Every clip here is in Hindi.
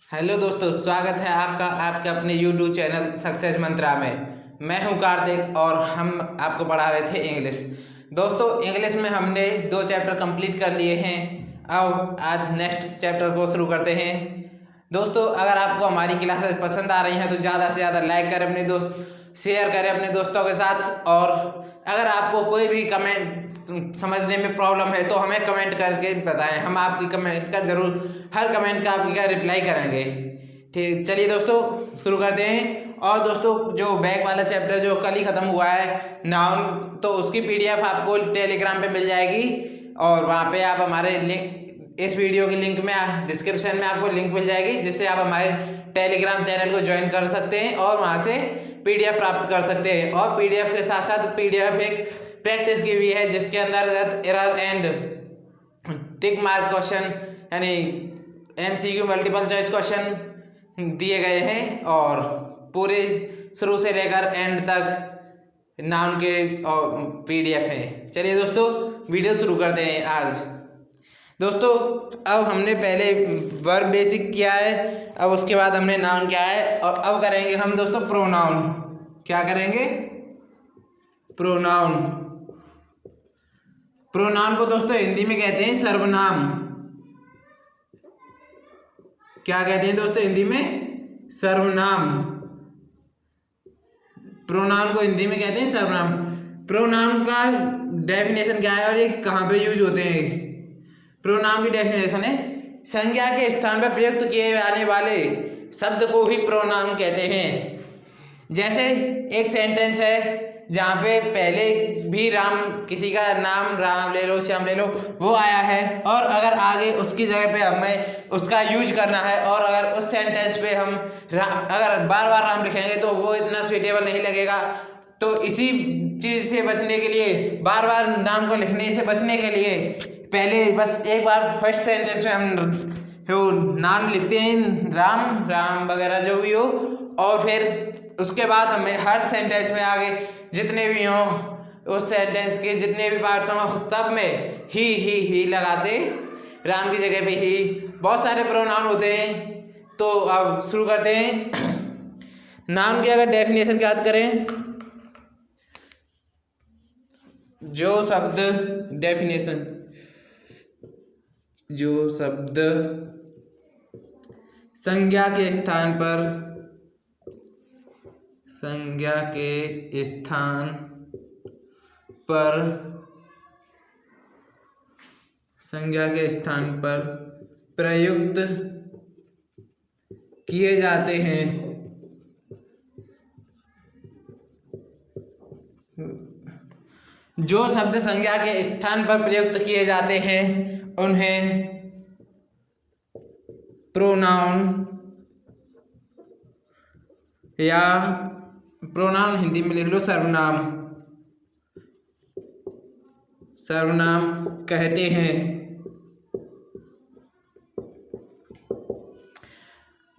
हेलो दोस्तों, स्वागत है आपका आपके अपने यूट्यूब चैनल सक्सेस मंत्रा में। मैं हूं कार्तिक और हम आपको पढ़ा रहे थे इंग्लिश। दोस्तों, इंग्लिश में हमने 2 चैप्टर कंप्लीट कर लिए हैं। अब आज नेक्स्ट चैप्टर को शुरू करते हैं। दोस्तों, अगर आपको हमारी क्लासेस पसंद आ रही हैं तो ज़्यादा से ज़्यादा लाइक करें, अपने दोस्त शेयर करें अपने दोस्तों के साथ। और अगर आपको कोई भी कमेंट समझने में प्रॉब्लम है तो हमें कमेंट करके बताएं, हम आपकी कमेंट का ज़रूर हर कमेंट का आपका रिप्लाई करेंगे। ठीक, चलिए दोस्तों शुरू करते हैं। और दोस्तों, जो बैक वाला चैप्टर जो कल ही ख़त्म हुआ है नाउन, तो उसकी PDF आपको टेलीग्राम पे मिल जाएगी। और वहाँ पे आप हमारे लिंक, इस वीडियो की लिंक में डिस्क्रिप्शन में आपको लिंक मिल जाएगी, जिससे आप हमारे टेलीग्राम चैनल को ज्वाइन कर सकते हैं और वहाँ से PDF प्राप्त कर सकते हैं। और PDF के साथ साथ PDF एक प्रैक्टिस की भी है, जिसके अंदर error and tick mark question यानी MCQ मल्टीपल चॉइस क्वेश्चन दिए गए हैं। और पूरे शुरू से लेकर एंड तक नाउन के PDF है। चलिए दोस्तों वीडियो शुरू करते हैं आज। दोस्तों, अब हमने पहले वर्ब बेसिक किया है, अब उसके बाद हमने नाउन किया है, और अब करेंगे हम दोस्तों प्रोनाउन। क्या करेंगे? प्रोनाउन। प्रोनाउन को दोस्तों हिंदी में कहते हैं सर्वनाम। क्या कहते हैं दोस्तों हिंदी में? सर्वनाम। प्रोनाउन को हिंदी में कहते हैं सर्वनाम। प्रोनाउन का डेफिनेशन क्या है और ये कहाँ पे यूज होते हैं? प्रोनाउन की डेफिनेशन है, संज्ञा के स्थान पर प्रयुक्त किए जाने वाले शब्द को ही प्रोनाउन कहते हैं। जैसे एक सेंटेंस है जहाँ पे पहले भी राम, किसी का नाम राम ले लो, श्याम ले लो, वो आया है, और अगर आगे उसकी जगह पे हमें उसका यूज करना है, और अगर उस सेंटेंस पे हम अगर बार बार राम लिखेंगे तो वो इतना सुइटेबल नहीं लगेगा। तो इसी चीज़ से बचने के लिए, बार बार नाम को लिखने से बचने के लिए, पहले बस एक बार फर्स्ट सेंटेंस में हम नाम लिखते हैं, राम राम वगैरह जो भी हो, और फिर उसके बाद हमें हर सेंटेंस में आगे जितने भी हों, उस सेंटेंस के जितने भी पार्ट्स हों, सब में ही लगाते, राम की जगह पे ही। बहुत सारे प्रोनाउन होते हैं। तो अब शुरू करते हैं। नाउन की अगर डेफिनेशन की बात करें, जो शब्द डेफिनेशन, जो शब्द संज्ञा के स्थान पर, संज्ञा के स्थान पर, संज्ञा के स्थान पर प्रयुक्त किए जाते हैं, जो शब्द संज्ञा के स्थान पर प्रयुक्त किए जाते हैं उन्हें प्रोनाउन, या प्रोनाउन हिंदी में लिख लो सर्वनाम, सर्वनाम कहते हैं।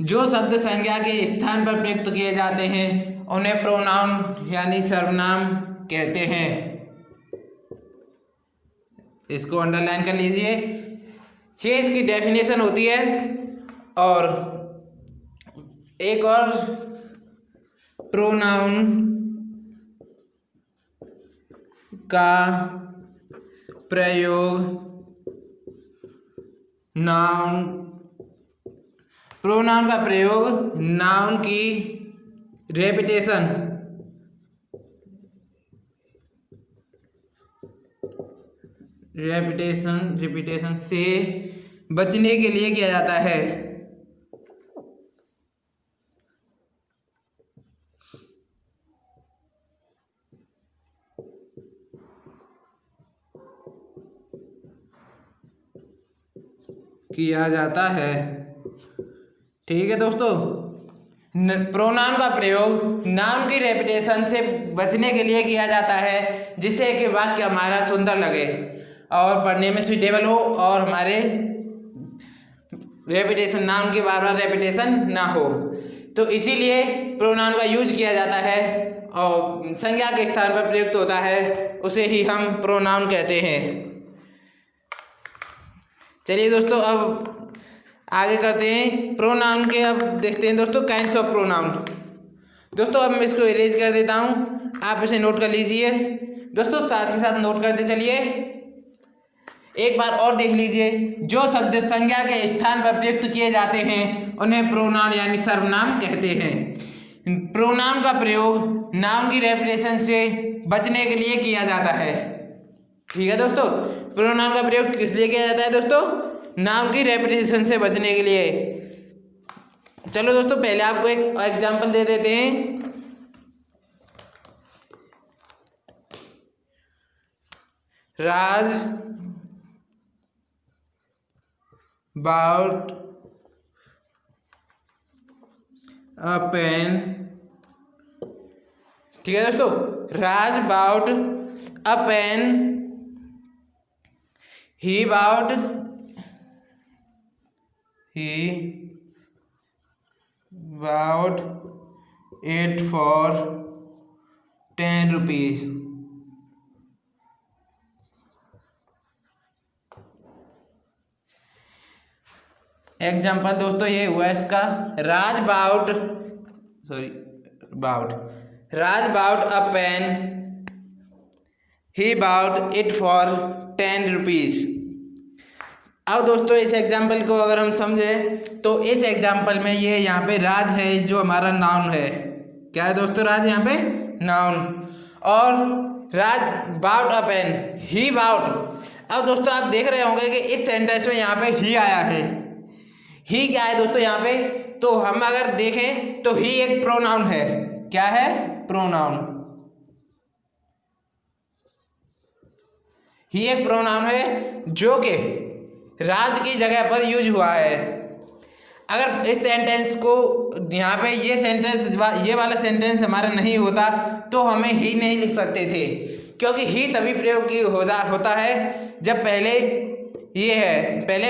जो शब्द संज्ञा के स्थान पर प्रयुक्त किए जाते हैं उन्हें प्रोनाउन यानी सर्वनाम कहते हैं। इसको अंडरलाइन कर लीजिए। ये इसकी डेफिनेशन होती है। और एक और, प्रोनाउन का प्रयोग नाउन, प्रोनाउन का प्रयोग नाउन की रेपिटेशन, रिपीटेशन से बचने के लिए किया जाता है। ठीक है दोस्तों, प्रोनाउन का प्रयोग नाउन की रेपिटेशन से बचने के लिए किया जाता है, जिससे कि वाक्य हमारा सुंदर लगे और पढ़ने में सुइटेबल हो, और हमारे रेपिटेशन, नाउन की बार बार रेपिटेशन ना हो। तो इसीलिए प्रोनाउन का यूज किया जाता है, और संज्ञा के स्थान पर प्रयुक्त होता है, उसे ही हम प्रोनाउन कहते हैं। चलिए दोस्तों, अब आगे करते हैं प्रोनाउन के। अब देखते हैं दोस्तों काइंड्स ऑफ प्रोनाउन। दोस्तों अब मैं इसको इरेज कर देता हूँ, आप इसे नोट कर लीजिए। दोस्तों साथ ही साथ नोट करते चलिए। एक बार और देख लीजिए, जो शब्द संज्ञा के स्थान पर प्रयुक्त किए जाते हैं उन्हें प्रोनाउन यानी सर्वनाम कहते हैं। प्रोनाउन का प्रयोग नाउन की रेपुटेशन से बचने के लिए किया जाता है। ठीक है दोस्तों, प्रोनाउन का प्रयोग किस लिए किया जाता है दोस्तों? नाउन की रेपुटेशन से बचने के लिए। चलो दोस्तों पहले आपको एक एग्जांपल दे देते हैं। राज bought a pen। ठीक है दोस्तों, Raj bought a pen, he bought it for 10 rupees। Example दोस्तों ये हुआ इसका, Raj bought a pen, he bought it for 10 rupees. अब दोस्तों इस एग्जाम्पल को अगर हम समझें तो इस एग्जाम्पल में ये यहाँ पे राज है जो हमारा नाउन है। क्या है दोस्तों? राज यहाँ पे नाउन। और राज bought a pen, he bought. अब दोस्तों आप देख रहे होंगे कि इस सेंटेंस में यहाँ पे ही आया है। ही क्या है दोस्तों यहाँ पे? तो हम अगर देखें तो ही एक प्रोनाउन है। क्या है? प्रोनाउन। ही एक प्रोनाउन है जो कि राज की जगह पर यूज हुआ है। अगर इस सेंटेंस को यहाँ पे ये वाला सेंटेंस हमारा नहीं होता तो हमें ही नहीं लिख सकते थे, क्योंकि ही तभी प्रयोग की होता है जब पहले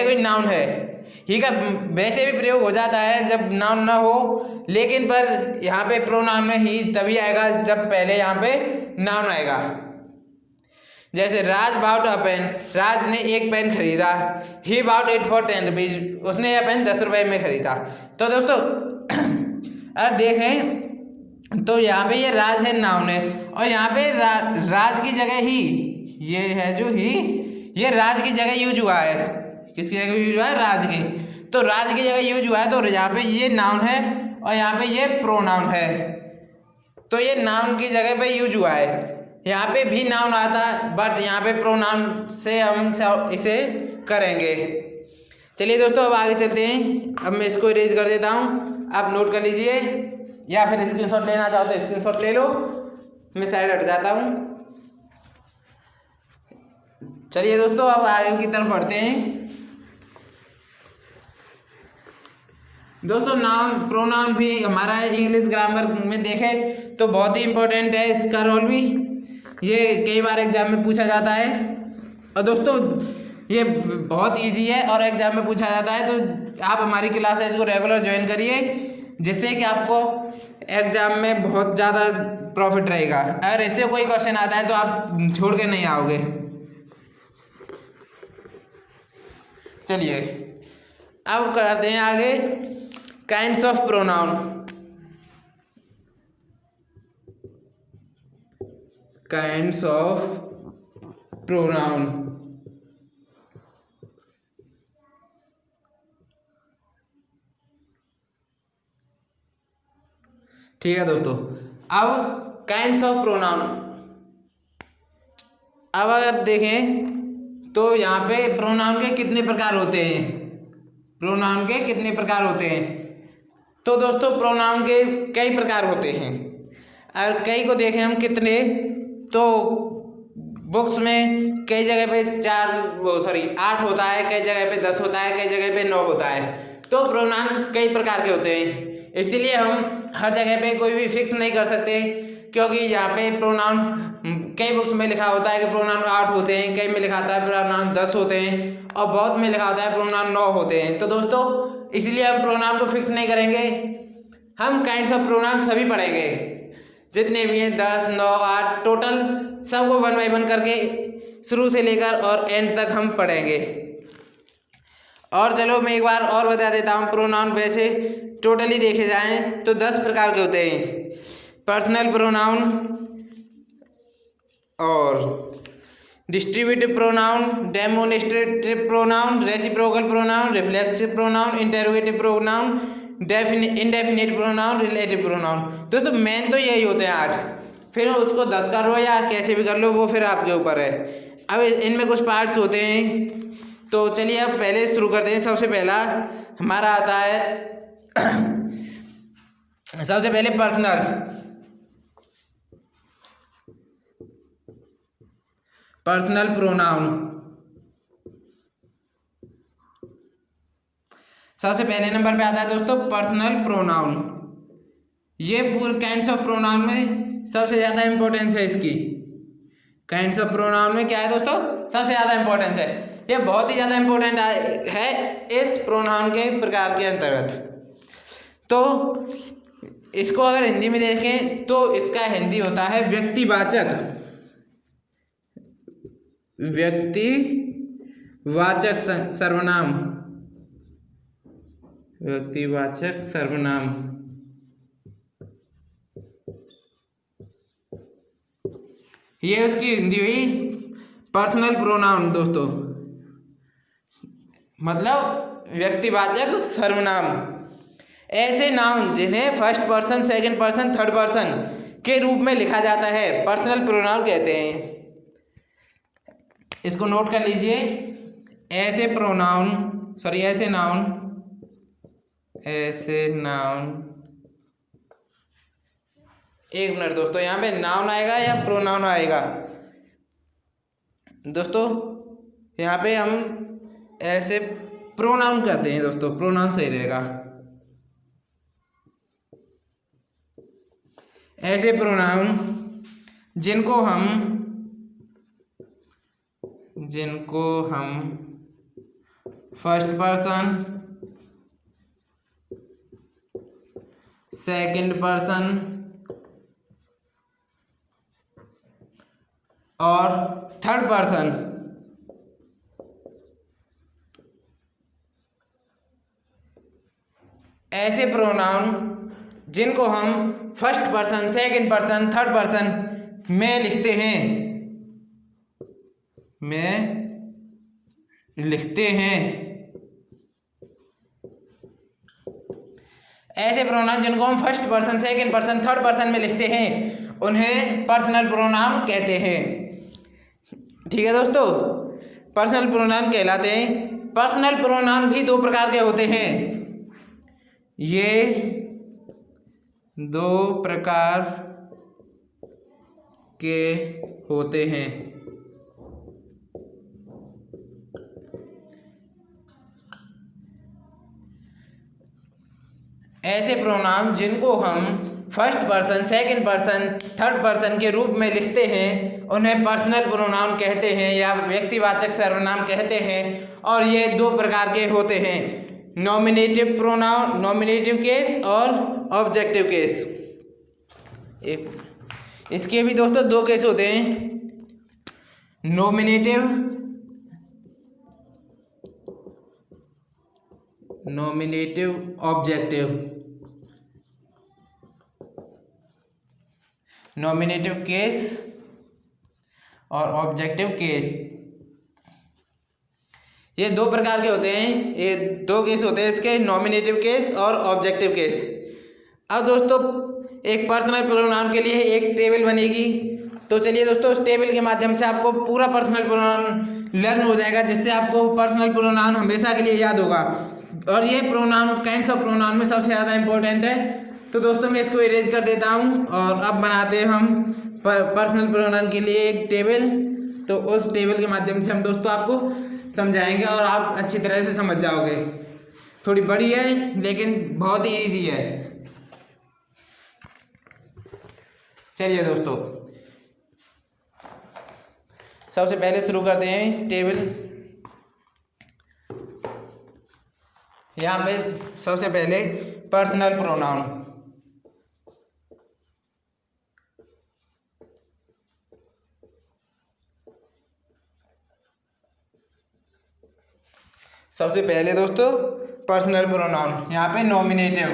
कोई नाउन है। ही का वैसे भी प्रयोग हो जाता है जब नाउन ना हो, लेकिन पर यहाँ पे प्रोनाउन में ही तभी आएगा जब पहले यहाँ पे नाउन आएगा। जैसे राज बाउट अ पेन, राज ने एक पेन खरीदा। ही बाउट इट फॉर 10 रुपीज, उसने यह पेन 10 रुपये में खरीदा। तो दोस्तों अगर देखें तो यहाँ पे ये राज है नाउन है, और यहाँ पे राज की जगह ही ये है जो ही, ये राज की जगह यूज हुआ है। किसकी जगह यूज हुआ है? राज की। तो राज की जगह यूज हुआ है तो यहाँ पे ये नाउन है और यहाँ पे ये प्रोनाउन है, तो ये नाउन की जगह पे यूज हुआ है। यहाँ पे भी नाउन आता है बट यहाँ पे प्रोनाउन से हम इसे करेंगे। चलिए दोस्तों अब आगे चलते हैं। अब मैं इसको इरेज कर देता हूँ, आप नोट कर लीजिए, या फिर स्क्रीनशॉट लेना चाहो तो स्क्रीनशॉट ले लो। मैं साइड हट जाता हूँ। चलिए दोस्तों अब आगे की तरफ बढ़ते हैं। दोस्तों नाउन प्रोनाउन भी हमारा इंग्लिश ग्रामर में देखें तो बहुत ही इम्पोर्टेंट है इसका रोल भी। ये कई बार एग्जाम में पूछा जाता है, और दोस्तों ये बहुत इजी है और एग्जाम में पूछा जाता है। तो आप हमारी क्लासेस को रेगुलर ज्वाइन करिए, जिससे कि आपको एग्जाम में बहुत ज़्यादा प्रॉफिट रहेगा। अगर इससे कोई क्वेश्चन आता है तो आप छोड़ के नहीं आओगे। चलिए अब करते हैं आगे kinds of pronoun. Kinds of pronoun. ठीक है दोस्तों, अब काइंड्स ऑफ प्रोनाउन। अब अगर देखें तो यहाँ पे प्रोनाउन के कितने प्रकार होते हैं। प्रोनाउन के कितने प्रकार होते हैं? तो दोस्तों प्रोनाउन के कई प्रकार होते हैं। अगर कई को देखें हम कितने, तो बुक्स में कई जगह पे 8 होता है, कई जगह पे 10 होता है, कई जगह पे 9 होता है। तो प्रोनाउन कई प्रकार के होते हैं, इसीलिए हम हर जगह पे कोई भी फिक्स नहीं कर सकते, क्योंकि यहाँ पे प्रोनाउन कई बुक्स में लिखा होता है कि प्रोनाउन 8 होते हैं, कई में लिखा होता है प्रोनाउन 10 होते हैं, और बहुत में लिखा होता है प्रोनाउन 9 होते हैं। तो दोस्तों इसलिए हम प्रोनाउन को फिक्स नहीं करेंगे, हम काइंड्स ऑफ प्रोनाउन सभी पढ़ेंगे, जितने भी हैं 10, 9, 8 टोटल सबको 1 बाय 1 करके शुरू से लेकर और एंड तक हम पढ़ेंगे। और चलो मैं एक बार और बता देता हूँ। प्रोनाउन वैसे टोटली देखे जाएं तो 10 प्रकार के होते हैं। पर्सनल प्रोनाउन और distributive pronoun, demonstrative pronoun, reciprocal pronoun, reflexive pronoun, interrogative pronoun, indefinite pronoun, relative pronoun. दोस्तों मेन तो यही होते हैं 8। फिर उसको 10 कर लो या कैसे भी कर लो, वो फिर आपके ऊपर है। अब इनमें कुछ पार्ट्स होते हैं, तो चलिए अब पहले शुरू करते हैं। सबसे पहला हमारा आता है सबसे पहले पर्सनल प्रोनाउन। सबसे पहले नंबर पे आता है दोस्तों पर्सनल प्रोनाउन। ये पूरे काइंड्स ऑफ प्रोनाउन में सबसे ज़्यादा इंपॉर्टेंस है इसकी। काइंड्स ऑफ प्रोनाउन में क्या है दोस्तों, सबसे ज़्यादा इंपॉर्टेंस है। ये बहुत ही ज़्यादा इंपॉर्टेंट है इस प्रोनाउन के प्रकार के अंतर्गत। तो इसको अगर हिंदी में देखें तो इसका हिंदी होता है व्यक्तिवाचक सर्वनाम। व्यक्तिवाचक सर्वनाम ये उसकी हिंदी हुई पर्सनल प्रोनाउन दोस्तों, मतलब व्यक्तिवाचक सर्वनाम। ऐसे नाउन जिन्हें first person, second person, third person के रूप में लिखा जाता है पर्सनल प्रोनाउन कहते हैं। इसको नोट कर लीजिए। ऐसे नाउन एक मिनट दोस्तों, यहाँ पे नाउन आएगा या प्रोनाउन आएगा दोस्तों? यहाँ पे हम ऐसे प्रोनाउन करते हैं दोस्तों, प्रोनाउन सही रहेगा। ऐसे प्रोनाउन जिनको हम फर्स्ट पर्सन, सेकंड पर्सन और थर्ड पर्सन ऐसे प्रोनाउन जिनको हम first person, second person, third person में लिखते हैं ऐसे प्रोनाउन जिनको हम first person, second person, third person में लिखते हैं उन्हें पर्सनल प्रोनाउन कहते हैं। ठीक है दोस्तों, पर्सनल प्रोनाउन कहलाते हैं। पर्सनल प्रोनाउन भी 2 प्रकार के होते हैं। ये 2 प्रकार के होते हैं। ऐसे प्रोनाउन जिनको हम first person, second person, third person के रूप में लिखते हैं उन्हें पर्सनल प्रोनाउन कहते हैं या व्यक्तिवाचक सर्वनाम कहते हैं। और ये 2 प्रकार के होते हैं, नॉमिनेटिव प्रोनाउन, नॉमिनेटिव केस और ऑब्जेक्टिव केस। इसके भी दोस्तों 2 केस होते हैं, नॉमिनेटिव ऑब्जेक्टिव। नॉमिनेटिव केस और ऑब्जेक्टिव केस, ये 2 प्रकार के होते हैं। ये 2 केस होते हैं इसके, नॉमिनेटिव केस और ऑब्जेक्टिव केस। अब दोस्तों एक पर्सनल प्रोनाउन के लिए एक टेबल बनेगी, तो चलिए दोस्तों उस टेबल के माध्यम से आपको पूरा पर्सनल प्रोनाउन लर्न हो जाएगा, जिससे आपको पर्सनल प्रोनाउन हमेशा के लिए याद होगा। और ये प्रोनाउन काइंड्स ऑफ प्रोनाउन में सबसे ज़्यादा इंपॉर्टेंट है। तो दोस्तों मैं इसको इरेज कर देता हूँ और अब बनाते हैं हम पर्सनल प्रोनाउन के लिए एक टेबल। तो उस टेबल के माध्यम से हम दोस्तों आपको समझाएंगे और आप अच्छी तरह से समझ जाओगे। थोड़ी बड़ी है लेकिन बहुत ही ईजी है। चलिए दोस्तों सबसे पहले शुरू करते हैं टेबल। यहाँ पे सबसे पहले पर्सनल प्रोनाउन। सबसे पहले दोस्तों पर्सनल प्रोनाउन, यहाँ पे नॉमिनेटिव,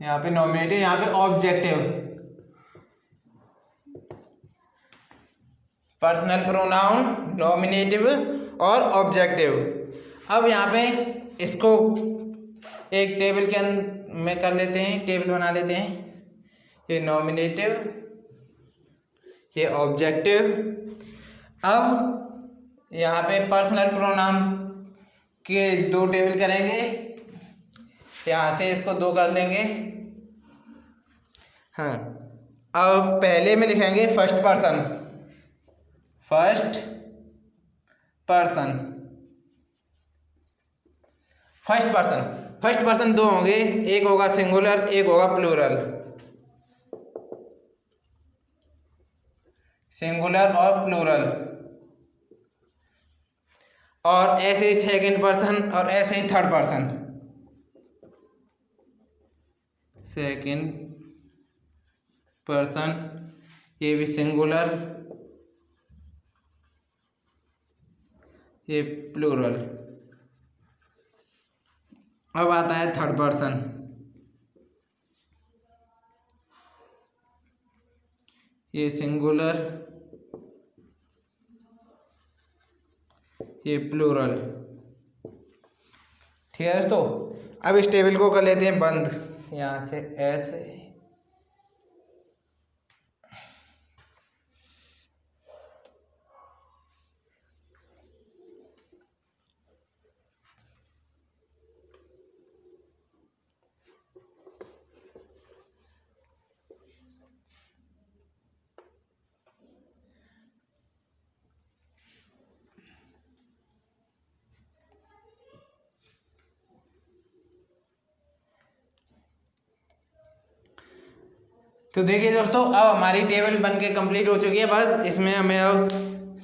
यहाँ पे नॉमिनेटिव, यहाँ पे ऑब्जेक्टिव। पर्सनल प्रोनाउन, नॉमिनेटिव और ऑब्जेक्टिव। अब यहाँ पे इसको एक टेबल के अंदर में कर लेते हैं, टेबल बना लेते हैं। ये नॉमिनेटिव, ये ऑब्जेक्टिव। अब यहाँ पे पर्सनल प्रोनाउन के दो टेबल करेंगे, यहाँ से इसको दो कर लेंगे। हाँ, अब पहले में लिखेंगे first person, first person, first person. First person दो होंगे, एक होगा सिंगुलर, एक होगा प्लूरल, सिंगुलर और प्लूरल। और ऐसे ही सेकंड पर्सन और ऐसे ही थर्ड पर्सन, सेकंड पर्सन, ये भी सिंगुलर, ये प्लूरल। अब आता है थर्ड पर्सन, ये सिंगुलर, ये प्लूरल। ठीक है दोस्तों, अब इस टेबल को कर लेते हैं बंद, यहाँ से ऐसे। तो देखिए दोस्तों, अब हमारी टेबल बन के कंप्लीट हो चुकी है। बस इसमें हमें अब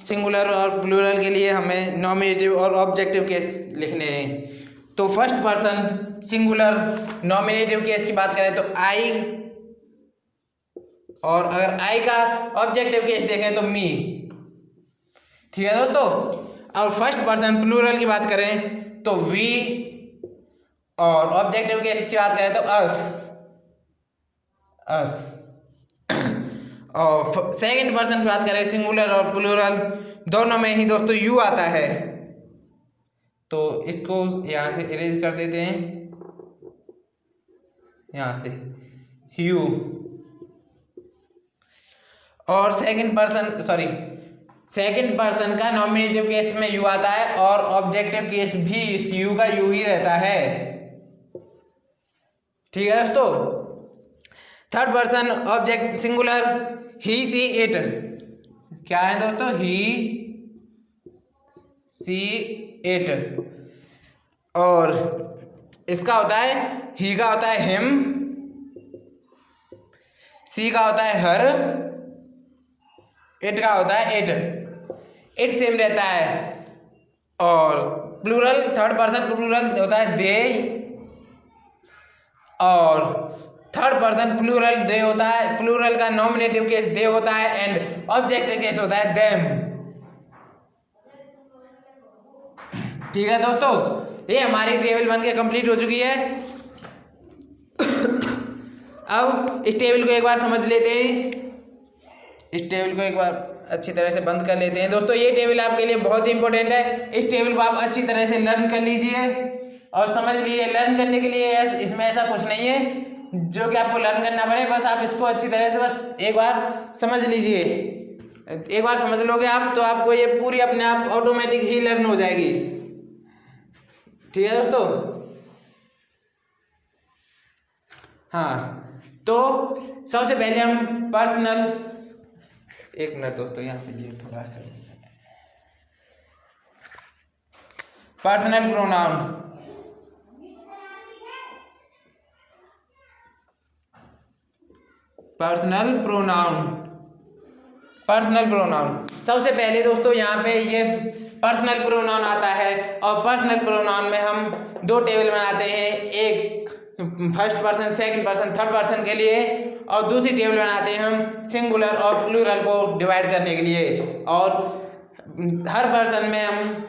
सिंगुलर और प्लूरल के लिए हमें नॉमिनेटिव और ऑब्जेक्टिव केस लिखने हैं। तो first person singular nominative case की बात करें तो आई, और अगर आई का ऑब्जेक्टिव केस देखें तो मी। ठीक है दोस्तों, और फर्स्ट पर्सन प्लूरल की बात करें तो वी, और ऑब्जेक्टिव केस की बात करें तो अस, अस। और सेकंड पर्सन की बात करें सिंगुलर और प्लूरल दोनों में ही दोस्तों यू आता है, तो इसको यहाँ से इरेज कर देते हैं, यहाँ से यू। और सेकंड पर्सन का नॉमिनेटिव केस में यू आता है, और ऑब्जेक्टिव केस भी इस यू का यू ही रहता है। ठीक है दोस्तों, third person object singular he see it, क्या है दोस्तों, ही सी इट। और इसका होता है, ही का होता है हिम, सी का होता है हर, इट का होता है इट। इट सेम रहता है। और प्लूरल, थर्ड पर्सन प्लूरल होता है दे, और थर्ड पर्सन प्लूरल दे होता है, प्लूरल का नॉमिनेटिव केस दे होता है, एंड ऑब्जेक्टिव केस होता है देम। ठीक है दोस्तों, ये हमारी टेबल बन के कंप्लीट हो चुकी है। अब इस टेबल को एक बार समझ लेते हैं, इस टेबल को एक बार अच्छी तरह से बंद कर लेते हैं। दोस्तों ये टेबल आपके लिए बहुत ही इंपॉर्टेंट है, इस टेबल को आप अच्छी तरह से लर्न कर लीजिए और समझ लीजिए। लर्न करने के लिए इसमें ऐसा कुछ नहीं है जो कि आपको लर्न करना पड़े, बस आप इसको अच्छी तरह से बस एक बार समझ लीजिए। एक बार समझ लोगे आप तो आपको ये पूरी अपने आप ऑटोमेटिक ही लर्न हो जाएगी। ठीक है दोस्तों, हाँ, तो सबसे पहले हम पर्सनल, एक मिनट दोस्तों, यहाँ पे ये थोड़ा सा personal pronoun. Personal pronoun, personal pronoun सबसे पहले दोस्तों यहाँ पे ये पर्सनल प्रोनाउन आता है, और पर्सनल प्रोनाउन में हम दो टेबल बनाते हैं, एक first person, second person, third person के लिए, और दूसरी टेबल बनाते हैं हम सिंगुलर और प्लूरल को डिवाइड करने के लिए। और हर पर्सन में हम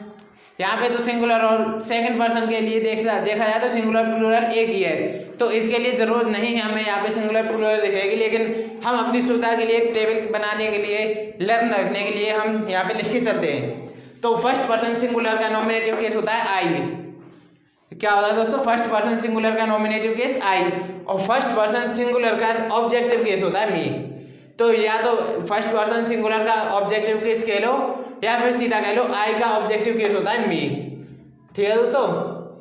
यहाँ पे तो सिंगुलर और सेकंड पर्सन के लिए देखा जाए तो सिंगुलर प्लूरल एक ही है, तो इसके लिए ज़रूरत नहीं है हमें यहाँ पे सिंगुलर प्लूरल लिखेगी, लेकिन हम अपनी सुविधा के लिए टेबल बनाने के लिए लर्न रखने के लिए हम यहाँ पे लिख के चलते हैं। तो फर्स्ट पर्सन सिंगुलर का नॉमिनेटिव केस होता है आई। क्या होता है दोस्तों? फर्स्ट पर्सन सिंगुलर का नॉमिनेटिव केस आई और फर्स्ट पर्सन सिंगुलर का ऑब्जेक्टिव केस होता है मी। तो या तो फर्स्ट पर्सन सिंगुलर का ऑब्जेक्टिव केस कह लो या फिर सीधा कह लो आई का ऑब्जेक्टिव केस होता है मी। ठीक है दोस्तों,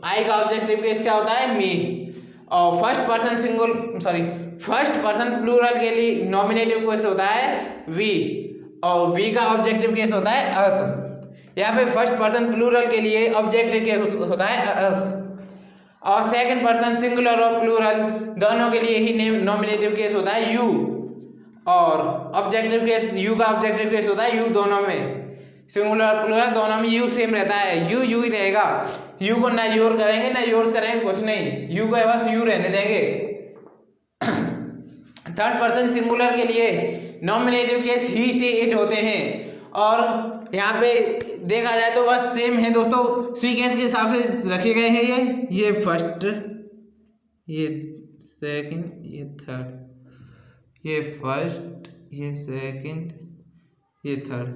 आई का ऑब्जेक्टिव केस क्या होता है? मी। और फर्स्ट पर्सन प्लूरल के लिए नॉमिनेटिव केस होता है वी और वी का ऑब्जेक्टिव केस होता है अस। या फिर फर्स्ट पर्सन प्लूरल के लिए ऑब्जेक्टिव केस होता है अस और सेकंड पर्सन सिंगुलर और प्लूरल दोनों के लिए ही नॉमिनेटिव केस होता है यू और ऑब्जेक्टिव केस यू का ऑब्जेक्टिव केस होता है यू। दोनों में सिंगुलर और प्लूरल दोनों में यू सेम रहता है, यू यू ही रहेगा। यू को ना योर करेंगे ना योर्स करेंगे, कुछ नहीं, यू को बस यू रहने देंगे। थर्ड पर्सन सिंगुलर के लिए नॉमिनेटिव केस ही से इट होते हैं और यहाँ पे देखा जाए तो बस सेम है दोस्तों, सीक्वेंस के हिसाब से रखे गए हैं। ये फर्स्ट, ये सेकंड, ये थर्ड, ये फर्स्ट, ये सेकंड, ये थर्ड।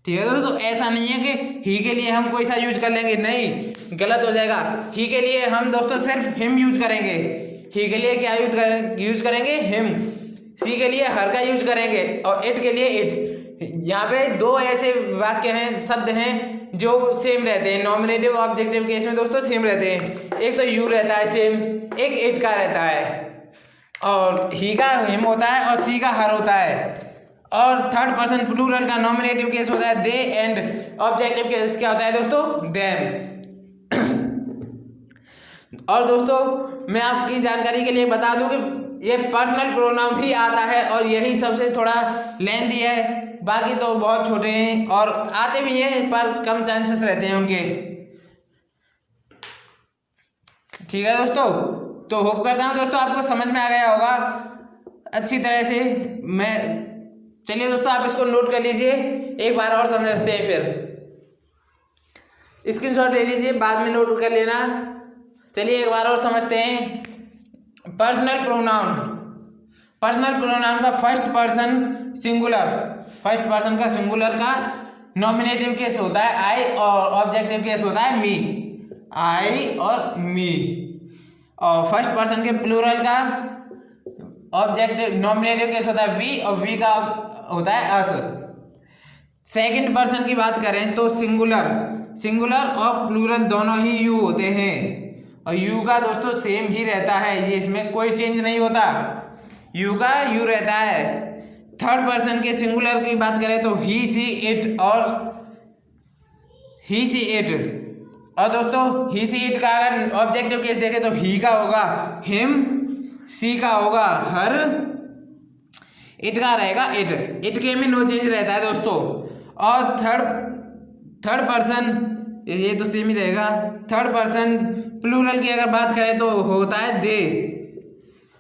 ठीक है दोस्तों, ऐसा नहीं है कि ही के लिए हम कोई सा यूज कर लेंगे, नहीं, गलत हो जाएगा। ही के लिए हम दोस्तों सिर्फ हिम यूज करेंगे। ही के लिए क्या यूज करेंगे? हिम। सी के लिए हर का यूज करेंगे और इट के लिए इट। यहाँ पे दो ऐसे वाक्य हैं, शब्द हैं जो सेम रहते हैं नॉमिनेटिव ऑब्जेक्टिव केस में दोस्तों, सेम रहते हैं। एक तो यू रहता है सेम, एक इट का रहता है और ही का हिम होता है और सी का हर होता है। और थर्ड पर्सन प्लूरल का नॉमिनेटिव केस होता है दे एंड ऑब्जेक्टिव केस क्या होता है दोस्तों? देम। और दोस्तों मैं आपकी जानकारी के लिए बता दूं कि ये पर्सनल प्रोनाउन ही आता है और यही सबसे थोड़ा लेंथी है, बाकी तो बहुत छोटे हैं और आते भी हैं पर कम चांसेस रहते हैं उनके। ठीक है दोस्तों, तो होप करता हूँ दोस्तों आपको समझ में आ गया होगा अच्छी तरह से। चलिए दोस्तों आप इसको नोट कर लीजिए, एक बार और समझते हैं, फिर स्क्रीनशॉट ले लीजिए, बाद में नोट कर लेना। चलिए एक बार और समझते हैं। पर्सनल प्रोनाउन का फर्स्ट पर्सन का नॉमिनेटिव केस होता है आई और ऑब्जेक्टिव केस होता है मी। आई और मी। और फर्स्ट पर्सन के प्लूरल का ऑब्जेक्टिव नॉमिनेटिव केस होता है वी और वी का होता है अस। सेकंड पर्सन की बात करें तो सिंगुलर और प्लूरल दोनों ही यू होते हैं और यू का दोस्तों सेम ही रहता है, ये इसमें कोई चेंज नहीं होता, यू का यू रहता है। थर्ड पर्सन के सिंगुलर की बात करें तो ही सी इट और दोस्तों ही सी इट का अगर ऑब्जेक्टिव केस देखें तो ही का होगा हिम, सी का होगा हर, इट का रहेगा इट के में नो चेंज रहता है दोस्तों। और थर्ड पर्सन ये तो सेम ही रहेगा। थर्ड पर्सन प्लूरल की अगर बात करें तो होता है दे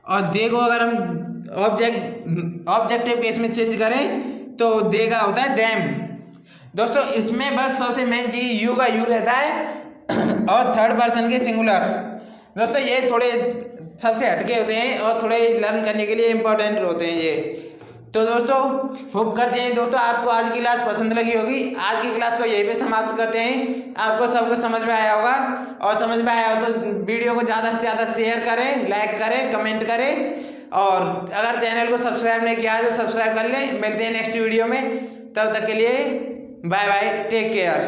और दे को अगर हम ऑब्जेक्टिव केस में चेंज करें तो दे का होता है देम। दोस्तों इसमें बस सबसे मेन चीज यू का यू रहता है और थर्ड पर्सन के सिंगुलर। दोस्तों ये थोड़े सबसे हटके होते हैं और थोड़े लर्न करने के लिए इम्पोर्टेंट होते हैं ये। तो दोस्तों होप करते हैं दोस्तों आपको आज की क्लास पसंद लगी होगी। आज की क्लास को यहीं पे समाप्त करते हैं। आपको सब कुछ समझ में आया होगा और समझ में आया हो तो वीडियो को ज़्यादा से ज़्यादा शेयर करें, लाइक करें, कमेंट करें और अगर चैनल को सब्सक्राइब नहीं किया है तो सब्सक्राइब कर लें। मिलते हैं नेक्स्ट वीडियो में, तब तक के लिए बाय बाय, टेक केयर।